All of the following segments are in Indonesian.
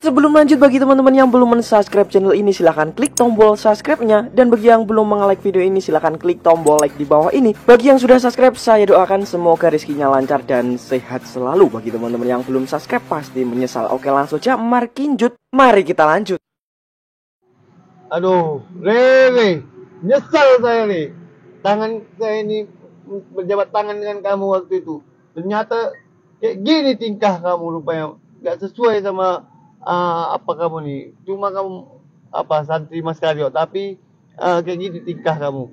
Sebelum lanjut, bagi teman-teman yang belum men-subscribe channel ini, silahkan klik tombol subscribe-nya. Dan bagi yang belum nge-like video ini, silahkan klik tombol like di bawah ini. Bagi yang sudah subscribe, saya doakan semoga rezekinya lancar dan sehat selalu. Bagi teman-teman yang belum subscribe, pasti menyesal. Oke, langsung aja, mari kinjut. Mari kita lanjut. Aduh, Rere, nyesal saya nih. Tangan saya ini berjabat tangan dengan kamu waktu itu. Ternyata kayak gini tingkah kamu, rupanya gak sesuai sama apa kamu nih. Cuma kamu santri Mas Karyo, tapi kayak gini tingkah kamu.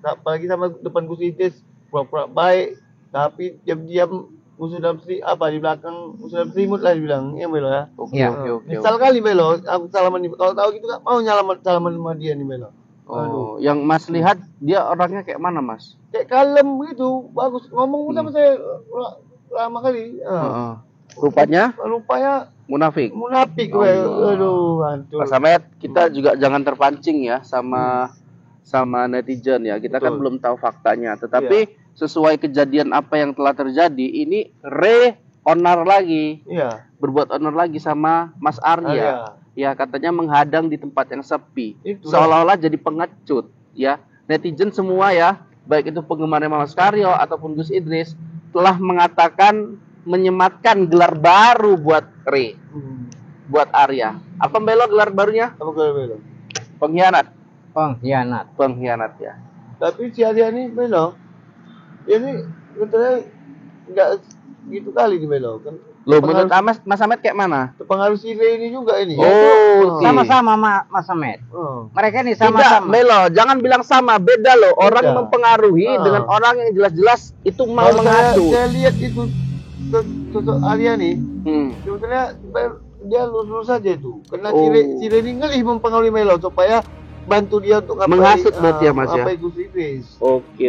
Apalagi sama depan Gus Idris, pura-pura baik, tapi diam-diam musuh dalam di belakang musuh dalam selimut lah dibilang. Ya Belo ya. Oke. Misal kali Belo, aku salaman nih. Kalau tahu gitu gak mau salaman sama dia nih Belo. Oh, yang Mas lihat dia orangnya kayak mana, Mas? Kayak kalem gitu, bagus ngomong sama saya lama kali. Rupanya munafik. Aduh, hancur. Mas Ahmed, kita juga jangan terpancing ya sama netizen ya. Kita kan belum tahu faktanya, tetapi sesuai kejadian apa yang telah terjadi, ini onar lagi. Iya. Berbuat onar lagi sama Mas Arya. Ya, katanya menghadang di tempat yang sepi. Seolah-olah jadi pengecut ya. Netizen semua ya, baik itu penggemarnya Mas Karyo ataupun Gus Idris, telah mengatakan menyematkan gelar baru buat buat Arya. Apa Belo gelar barunya? Apa gelar Belo? Pengkhianat ya. Tapi si Arya ini Belo, ini katanya nggak gitu kali di Belo kan. Loh, menurut Mas Ahmed kayak mana? Terpengaruh si Re ini juga ini. Oh, sama-sama Mas Ahmed. Mereka ini sama-sama. Tidak, Belo, jangan bilang sama, beda loh. Orang yang mempengaruhi dengan orang yang jelas-jelas itu mau mengadu. Saya lihat itu sosok Arya nih, sebetulnya dia lurus saja itu. Karena si Re ini ngelih mempengaruhi Melo supaya bantu dia untuk menghasut berarti ya Mas ya. Oke.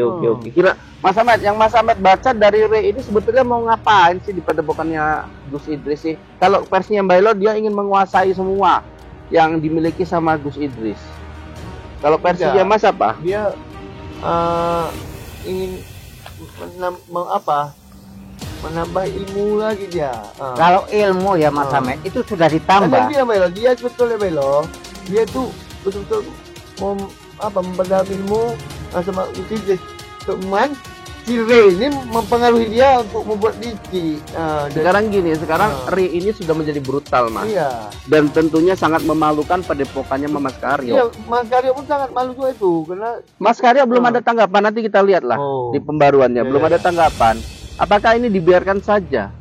Kira Mas Ahmed, yang Mas Ahmed baca dari Re ini sebetulnya mau ngapain sih di padepokannya Gus Idris sih? Kalau versinya Belo dia ingin menguasai semua yang dimiliki sama Gus Idris. Kalau versinya Mas apa? Dia ingin menambah ilmu lagi dia. Kalau ilmu ya Mas Ahmed itu sudah ditambah. Dia sebetulnya Belo, dia tuh betul-betul mau memperdalam ilmu sama Gus Idris. Cuman si Re ini mempengaruhi dia untuk membuat licik. Sekarang Re ini sudah menjadi brutal, Mas. Iya. Dan tentunya sangat memalukan padepokannya Mas Karyo. Iya, Mas Karyo pun sangat malu juga itu karena Mas Karyo belum ada tanggapan, nanti kita lihatlah di pembaruannya. Belum ada tanggapan. Apakah ini dibiarkan saja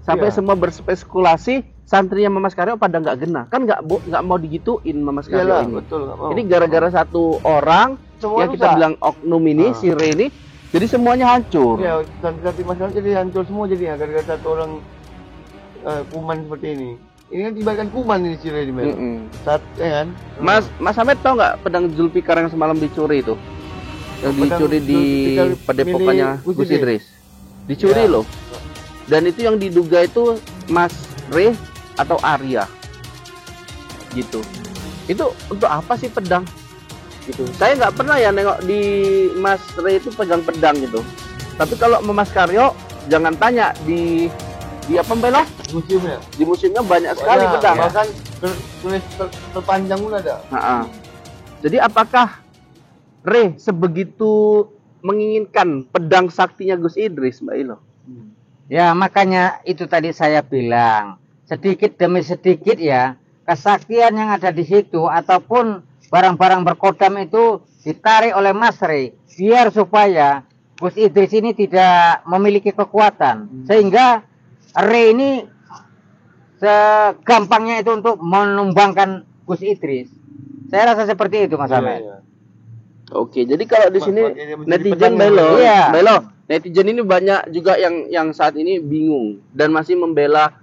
sampai semua berspekulasi santrinya Mas Karyo pada nggak genah? Kan nggak mau digituin Mas Karyo ini. Betul, ini gara-gara satu orang semua yang kita bilang oknum ini, si Re ini, jadi semuanya hancur. Iya, santri Mas Karyo jadi hancur semua jadi gara-gara satu orang kuman seperti ini. Ini kan tibakan kuman ini si Re ini. Ya kan? Mas Ahmed tahu nggak pedang Zulfikar yang semalam dicuri itu? Yang dicuri di padepokannya Gus Idris. Dicuri loh. Dan itu yang diduga itu Mas Re atau Arya. Gitu. Itu untuk apa sih pedang? Gitu. Saya nggak pernah ya nengok di Mas Re itu pegang pedang gitu. Tapi kalau Mas Karyo jangan tanya di apa Belo? Museumnya. Di museumnya banyak sekali pedang. Bahkan tulis terpanjang pun ada. Jadi apakah Re sebegitu menginginkan pedang saktinya Gus Idris, Mbak Ilo? Ya, makanya itu tadi saya bilang, sedikit demi sedikit ya, kesaktian yang ada di situ ataupun barang-barang berkodam itu ditarik oleh Mas Re, biar supaya Gus Idris ini tidak memiliki kekuatan, sehingga Re ini segampangnya itu untuk menumbangkan Gus Idris. Saya rasa seperti itu, Mas Ahmed. Oke, jadi kalau di sini netizen Belo, netizen ini banyak juga yang saat ini bingung dan masih membela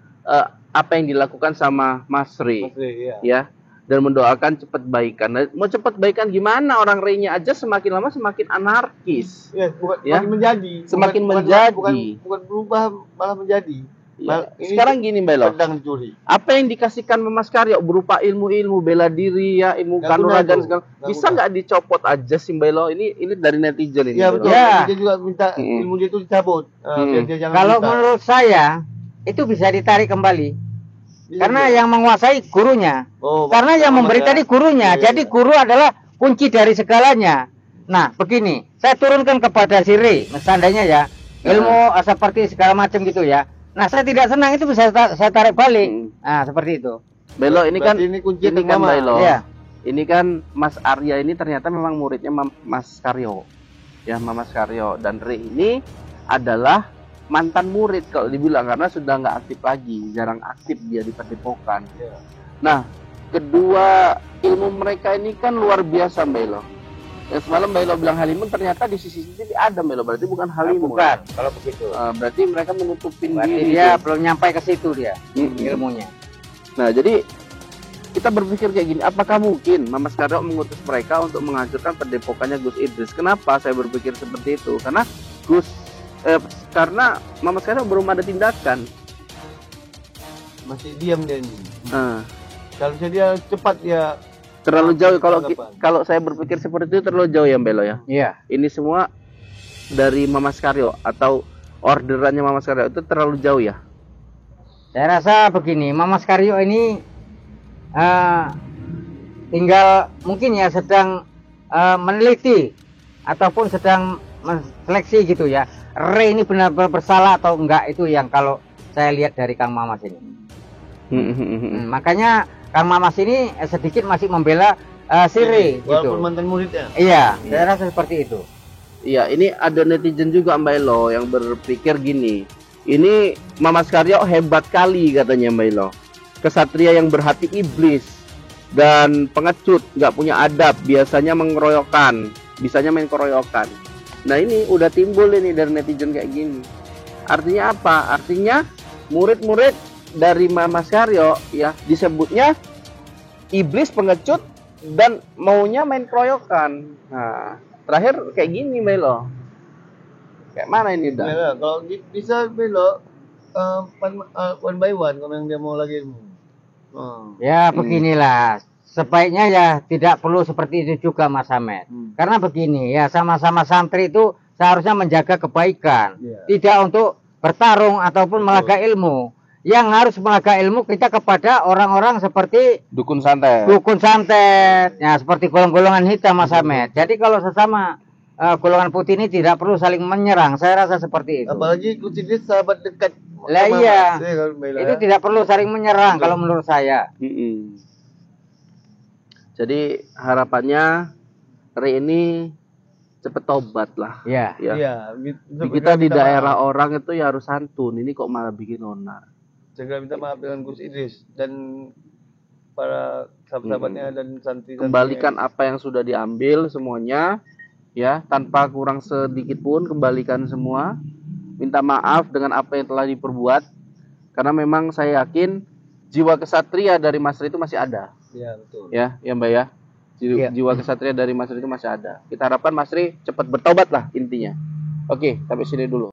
apa yang dilakukan sama Mas Re, ya, dan mendoakan cepat baikan. Nah, mau cepat baikan gimana? Orang Re-nya aja semakin lama semakin anarkis. Semakin menjadi. Bukan berubah, malah menjadi. Ya. Sekarang gini Belo, apa yang dikasihkan Mas Karyo berupa ilmu-ilmu bela diri ya, ilmu kanuragan segala, bisa nggak dicopot aja sih Belo? Ini dari netizen ini. Ya betul. Dia juga minta ilmu dia itu dicabut. Kalau menurut saya itu bisa ditarik kembali. Karena yang menguasai gurunya. Oh, Karena yang memberi ya. tadi gurunya. Iya, Jadi iya. guru adalah kunci dari segalanya. Nah, begini, saya turunkan kepada si Ri, seandainya ya, ilmu seperti segala macam gitu ya. Nah, saya tidak senang itu bisa saya tarik balik. Nah, seperti itu. Belo ini kan Berarti ini kunci ini kan utama. Belo. Iya. Ini kan Mas Arya ini ternyata memang muridnya Mas Karyo. Ya, Mas Karyo, dan Ri ini adalah mantan murid kalau dibilang, karena sudah nggak aktif lagi, jarang aktif dia di padepokan. Iya. Nah, kedua ilmu mereka ini kan luar biasa, Belo. Yang semalam Belo bilang Halimun, ternyata di sisi ada Belo, berarti bukan Halimun. Bukan, kalau begitu. Berarti mereka menutupin Berarti diri. dia gitu. belum nyampai ke situ dia ilmunya. Nah, jadi kita berpikir kayak gini, apakah mungkin Mas Karyo mengutus mereka untuk menghancurkan padepokannya Gus Idris? Kenapa saya berpikir seperti itu? Karena karena Mas Karyo belum ada tindakan. Masih diam dia ini. Nah, Kalau dia cepat dia terlalu jauh. Tanggapan. Kalau saya berpikir seperti itu terlalu jauh ya, Belo ya. Iya. Ini semua dari Mas Karyo atau orderannya Mas Karyo itu terlalu jauh ya. Saya rasa begini, Mas Karyo ini tinggal mungkin ya sedang meneliti ataupun sedang seleksi gitu ya. Re ini benar-benar bersalah atau enggak, itu yang kalau saya lihat dari Kang Mamas ini. Makanya Kang Mamas ini sedikit masih membela si Re gitu. walaupun mantan muridnya. Iya, saya rasa seperti itu. Iya, ini ada netizen juga Mbak Elo yang berpikir gini. Ini Mas Karyo hebat kali katanya Mbak Elo. Kesatria yang berhati iblis dan pengecut, nggak punya adab, biasanya mengeroyokan, bisanya main keroyokan. Nah, ini udah timbul ini dari netizen kayak gini. Artinya apa? Artinya murid-murid dari Mas Karyo ya disebutnya iblis, pengecut, dan maunya main keroyokan. Nah, terakhir kayak gini Melo. Kayak mana ini dah? Ya, kalau bisa belok one by one kalau yang dia mau lagi ilmu. Ya beginilah, sebaiknya ya tidak perlu seperti itu juga Mas Hamed. Karena begini ya, sama-sama santri itu seharusnya menjaga kebaikan, tidak untuk bertarung ataupun melaga ilmu. Yang harus melaga ilmu kita kepada orang-orang seperti Dukun santet. dukun santet, ya seperti golongan-golongan hitam Mas Hamed. Jadi kalau sesama golongan putih ini tidak perlu saling menyerang, saya rasa seperti itu. Apalagi Gus Idris sahabat dekat. Lah sama iya, Mas, kalau bela, itu ya. tidak perlu saling menyerang kalau menurut saya. Jadi harapannya Re ini cepet tobat lah. Ya. Ya. Iya, Kita di daerah orang itu ya harus santun. Ini kok malah bikin onar. segera minta maaf dengan Gus Idris dan para sahabat-sahabatnya dan santri. Kembalikan apa yang sudah diambil semuanya, ya, tanpa kurang sedikit pun, kembalikan semua. Minta maaf dengan apa yang telah diperbuat, karena memang saya yakin jiwa kesatria dari Mas Ri itu masih ada. Iya, betul. Ya Mbak ya. Jiwa kesatria dari Mas Ri itu masih ada. Kita harapkan Mas Ri cepat bertobat lah intinya. Oke, sampai sini dulu.